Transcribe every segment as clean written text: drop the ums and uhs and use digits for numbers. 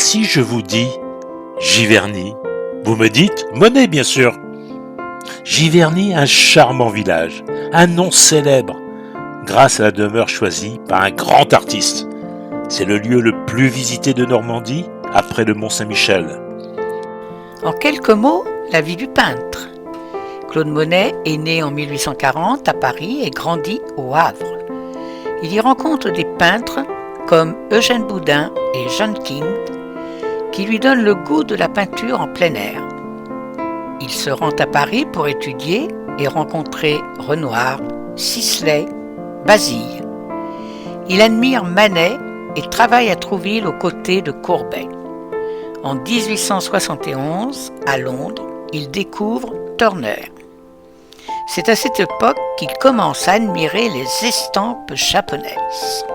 si je vous dis Giverny, vous me dites Monet, bien sûr. Giverny, un charmant village, un nom célèbre, grâce à la demeure choisie par un grand artiste. C'est le lieu le plus visité de Normandie, après le Mont-Saint-Michel. En quelques mots, la vie du peintre. Claude Monet est né en 1840 à Paris et grandit au Havre. Il y rencontre des peintres comme Eugène Boudin et John King, qui lui donnent le goût de la peinture en plein air. Il se rend à Paris pour étudier et rencontrer Renoir, Sisley, Basille. Il admire Manet et travaille à Trouville aux côtés de Courbet. En 1871, à Londres, il découvre Turner. C'est à cette époque qu'il commence à admirer les estampes japonaises.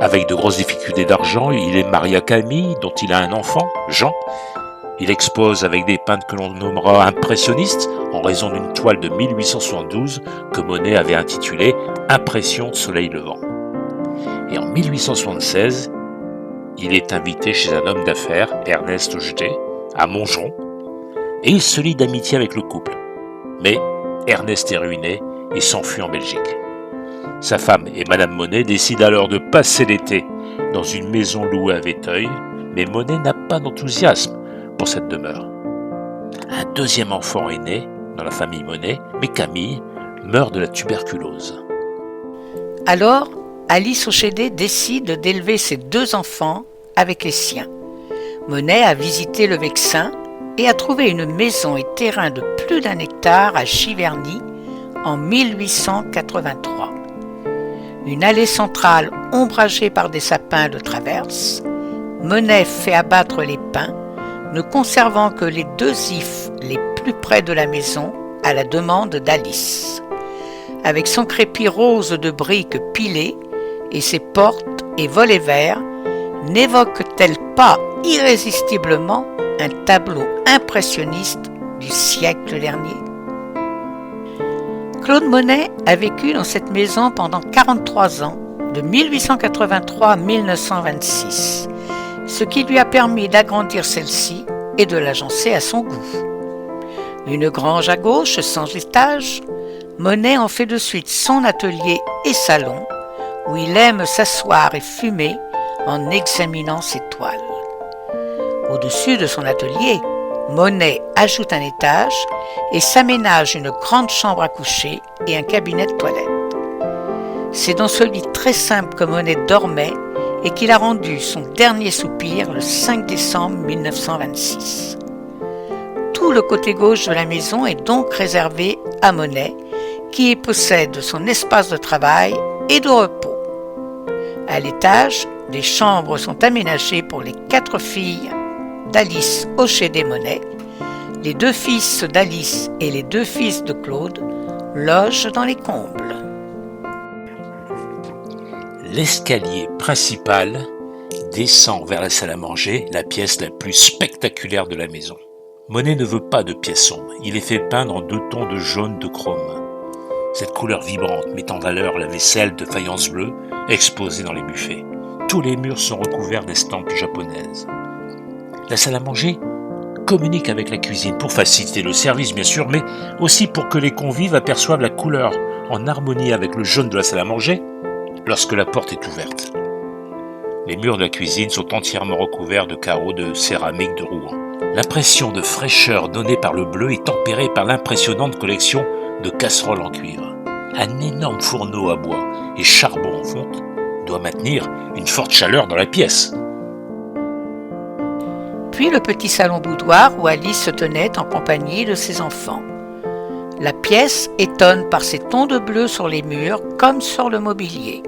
Avec de grosses difficultés d'argent, il est marié à Camille, dont il a un enfant, Jean. Il expose avec des peintres que l'on nommera impressionnistes, en raison d'une toile de 1872 que Monet avait intitulée « Impression soleil levant ». Et en 1876, il est invité chez un homme d'affaires, Ernest Augedet, à Montgeron, et il se lie d'amitié avec le couple. Mais Ernest est ruiné et s'enfuit en Belgique. Sa femme et Madame Monet décident alors de passer l'été dans une maison louée à Véteuil, mais Monet n'a pas d'enthousiasme pour cette demeure. Un deuxième enfant est né dans la famille Monet, mais Camille meurt de la tuberculose. Alors, Alice Augedet décide d'élever ses deux enfants avec les siens. Monet a visité le Vexin et a trouvé une maison et terrain de plus d'1 hectare à Giverny en 1883. Une allée centrale ombragée par des sapins de traverse, Monet fait abattre les pins, ne conservant que les 2 ifs les plus près de la maison à la demande d'Alice. Avec son crépi rose de briques pilées et ses portes et volets verts, n'évoque-t-elle pas irrésistiblement un tableau impressionniste du siècle dernier? Claude Monet a vécu dans cette maison pendant 43 ans, de 1883 à 1926, ce qui lui a permis d'agrandir celle-ci et de l'agencer à son goût. Une grange à gauche sans étage, Monet en fait de suite son atelier et salon, où il aime s'asseoir et fumer en examinant ses toiles. Au-dessus de son atelier, Monet ajoute un étage et s'aménage une grande chambre à coucher et un cabinet de toilette. C'est dans ce lit très simple que Monet dormait et qu'il a rendu son dernier soupir le 5 décembre 1926. Tout le côté gauche de la maison est donc réservé à Monet, qui y possède son espace de travail et de repos. À l'étage, des chambres sont aménagées pour les 4 filles d'Alice Augedet Monet. Les 2 fils d'Alice et les 2 fils de Claude logent dans les combles. L'escalier principal descend vers la salle à manger, la pièce la plus spectaculaire de la maison. Monet ne veut pas de pièces sombres, il les fait peindre en 2 tons de jaune de chrome. Cette couleur vibrante met en valeur la vaisselle de faïence bleue exposée dans les buffets. Tous les murs sont recouverts d'estampes japonaises. La salle à manger communique avec la cuisine pour faciliter le service bien sûr, mais aussi pour que les convives aperçoivent la couleur en harmonie avec le jaune de la salle à manger lorsque la porte est ouverte. Les murs de la cuisine sont entièrement recouverts de carreaux de céramique de Rouen. L'impression de fraîcheur donnée par le bleu est tempérée par l'impressionnante collection de casseroles en cuivre. Un énorme fourneau à bois et charbon en fonte doit maintenir une forte chaleur dans la pièce. Puis le petit salon boudoir où Alice se tenait en compagnie de ses enfants. La pièce étonne par ses tons de bleu sur les murs comme sur le mobilier.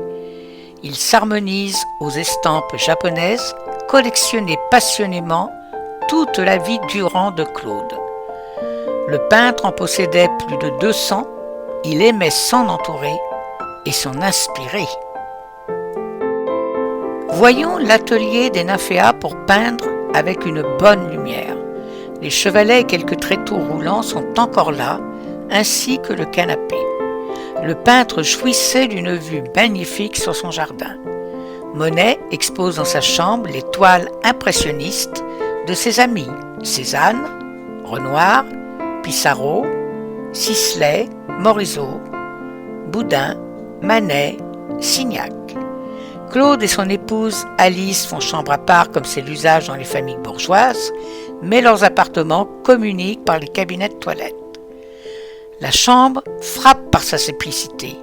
Il s'harmonise aux estampes japonaises collectionnées passionnément toute la vie durant de Claude. Le peintre en possédait plus de 200, il aimait s'en entourer et s'en inspirer. Voyons l'atelier des nymphéas pour peindre avec une bonne lumière. Les chevalets et quelques tréteaux roulants sont encore là, ainsi que le canapé. Le peintre jouissait d'une vue magnifique sur son jardin. Monet expose dans sa chambre les toiles impressionnistes de ses amis Cézanne, Renoir, Pissarro, Sisley, Morisot, Boudin, Manet, Signac. Claude et son épouse Alice font chambre à part comme c'est l'usage dans les familles bourgeoises, mais leurs appartements communiquent par les cabinets de toilette. La chambre frappe par sa simplicité.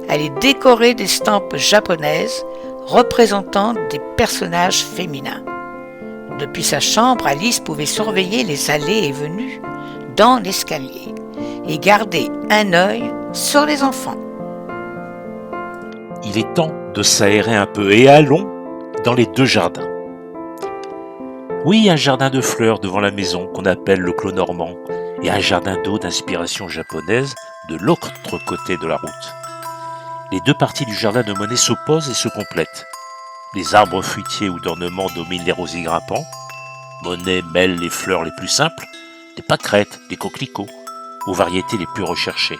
Elle est décorée d'estampes japonaises représentant des personnages féminins. Depuis sa chambre, Alice pouvait surveiller les allées et venues dans l'escalier et garder un œil sur les enfants. Il est temps de s'aérer un peu et allons dans les 2 jardins. Oui, un jardin de fleurs devant la maison qu'on appelle le Clos Normand et un jardin d'eau d'inspiration japonaise de l'autre côté de la route. Les 2 parties du jardin de Monet s'opposent et se complètent. Les arbres fruitiers ou d'ornement dominent les rosiers grimpants. Monet mêle les fleurs les plus simples, des pâquerettes, des coquelicots, aux variétés les plus recherchées.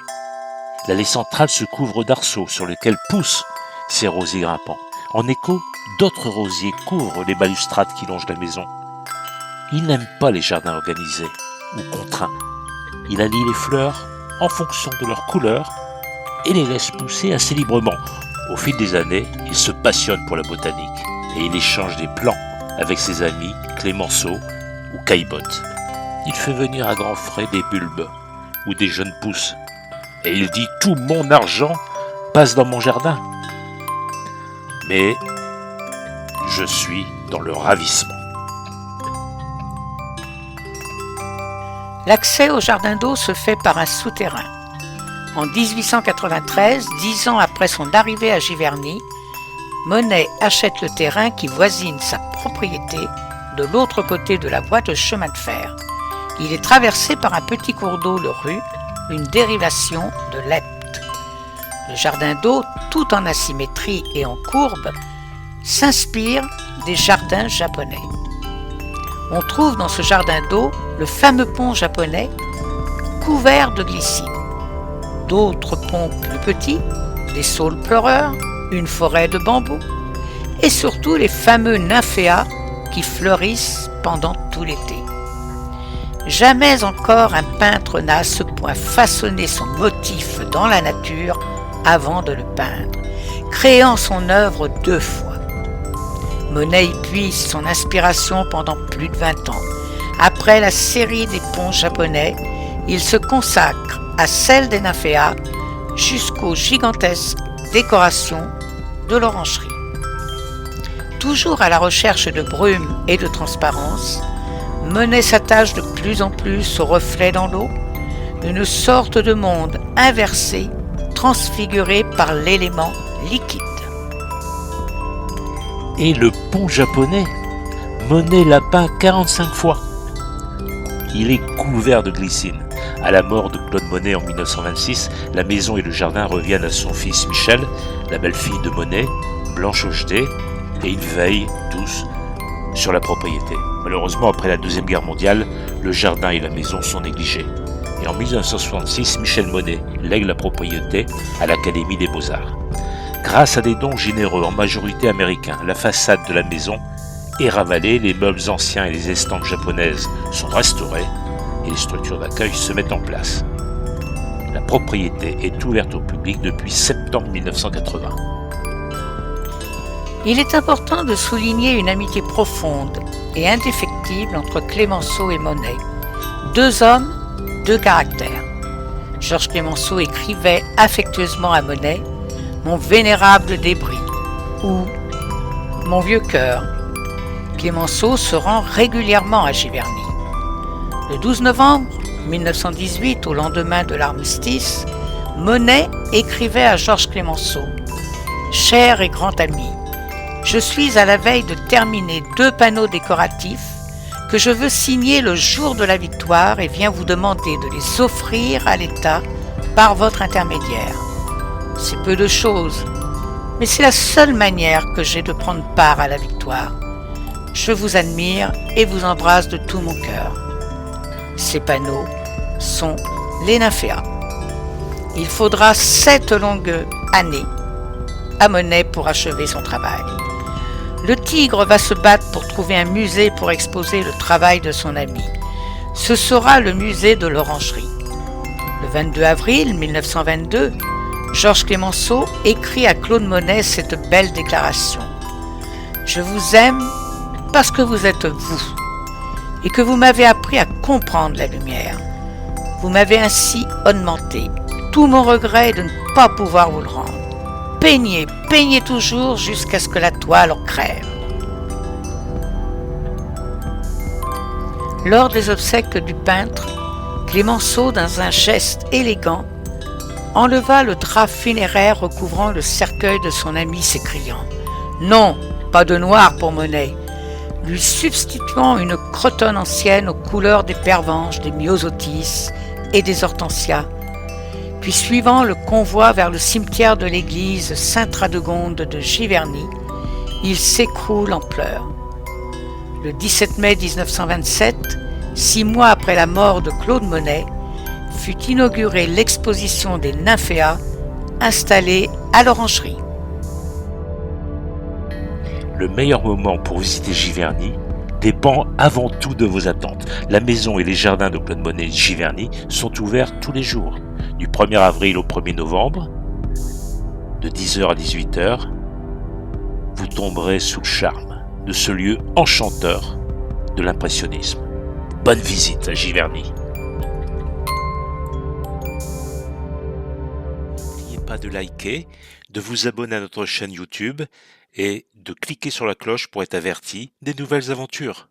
L'allée centrale se couvre d'arceaux sur lesquels poussent ces rosiers grimpants. En écho, d'autres rosiers couvrent les balustrades qui longent la maison. Il n'aime pas les jardins organisés ou contraints. Il allie les fleurs en fonction de leur couleur et les laisse pousser assez librement. Au fil des années, il se passionne pour la botanique et il échange des plants avec ses amis Clémenceau ou Caillebotte. Il fait venir à grands frais des bulbes ou des jeunes pousses et il dit « Tout mon argent passe dans mon jardin ». Mais je suis dans le ravissement. L'accès au jardin d'eau se fait par un souterrain. En 1893, 10 ans après son arrivée à Giverny, Monet achète le terrain qui voisine sa propriété de l'autre côté de la voie de chemin de fer. Il est traversé par un petit cours d'eau, le Rue, une dérivation de l'Epte. Le jardin d'eau, tout en asymétrie et en courbe, s'inspire des jardins japonais. On trouve dans ce jardin d'eau le fameux pont japonais couvert de glycine. D'autres ponts plus petits, des saules pleureurs, une forêt de bambous et surtout les fameux nymphéas qui fleurissent pendant tout l'été. Jamais encore un peintre n'a à ce point façonné son motif dans la nature avant de le peindre, créant son œuvre 2 fois. Monet y puise son inspiration pendant plus de 20 ans. Après la série des ponts japonais, il se consacre à celle des nymphéas jusqu'aux gigantesques décorations de l'orangerie. Toujours à la recherche de brume et de transparence, Monet s'attache de plus en plus aux reflets dans l'eau, une sorte de monde inversé, transfiguré par l'élément liquide. Et le pont japonais, Monet l'a peint 45 fois. Il est couvert de glycine. À la mort de Claude Monet en 1926, la maison et le jardin reviennent à son fils Michel, la belle-fille de Monet, Blanche Hochedet, et ils veillent tous sur la propriété. Malheureusement, après la Deuxième Guerre mondiale, le jardin et la maison sont négligés. Et en 1966, Michel Monet lègue la propriété à l'Académie des Beaux-Arts. Grâce à des dons généreux, en majorité américains, la façade de la maison est ravalée, les meubles anciens et les estampes japonaises sont restaurés et les structures d'accueil se mettent en place. La propriété est ouverte au public depuis septembre 1980. Il est important de souligner une amitié profonde et indéfectible entre Clémenceau et Monet. 2 hommes, 2 caractères. Georges Clémenceau écrivait affectueusement à Monet « Mon vénérable débris » ou « Mon vieux cœur ». Clémenceau se rend régulièrement à Giverny. Le 12 novembre 1918, au lendemain de l'armistice, Monet écrivait à Georges Clémenceau « Cher et grand ami, je suis à la veille de terminer 2 panneaux décoratifs que je veux signer le jour de la victoire et viens vous demander de les offrir à l'État par votre intermédiaire. C'est peu de choses, mais c'est la seule manière que j'ai de prendre part à la victoire. Je vous admire et vous embrasse de tout mon cœur. Ces panneaux sont les nymphéas. Il faudra 7 longues années à Monet pour achever son travail. Le tigre va se battre pour trouver un musée pour exposer le travail de son ami. Ce sera le musée de l'Orangerie. Le 22 avril 1922, Georges Clemenceau écrit à Claude Monet cette belle déclaration. « Je vous aime parce que vous êtes vous et que vous m'avez appris à comprendre la lumière. Vous m'avez ainsi augmenté. Tout mon regret est de ne pas pouvoir vous le rendre. Peignez, peignez toujours jusqu'à ce que la toile en crève. » Lors des obsèques du peintre, Clemenceau, dans un geste élégant, enleva le drap funéraire recouvrant le cercueil de son ami, s'écriant « Non, pas de noir pour Monet », lui substituant une cretonne ancienne aux couleurs des pervenches, des myosotis et des hortensias, puis suivant le convoi vers le cimetière de l'église Sainte-Radegonde de Giverny, il s'écroule en pleurs. Le 17 mai 1927, 6 mois après la mort de Claude Monet, fut inaugurée l'exposition des nymphéas installée à l'Orangerie. Le meilleur moment pour visiter Giverny dépend avant tout de vos attentes. La maison et les jardins de Claude Monet Giverny sont ouverts tous les jours, du 1er avril au 1er novembre, de 10h à 18h. Vous tomberez sous le charme de ce lieu enchanteur de l'impressionnisme. Bonne visite à Giverny. N'oubliez pas de liker, de vous abonner à notre chaîne YouTube et de cliquer sur la cloche pour être averti des nouvelles aventures.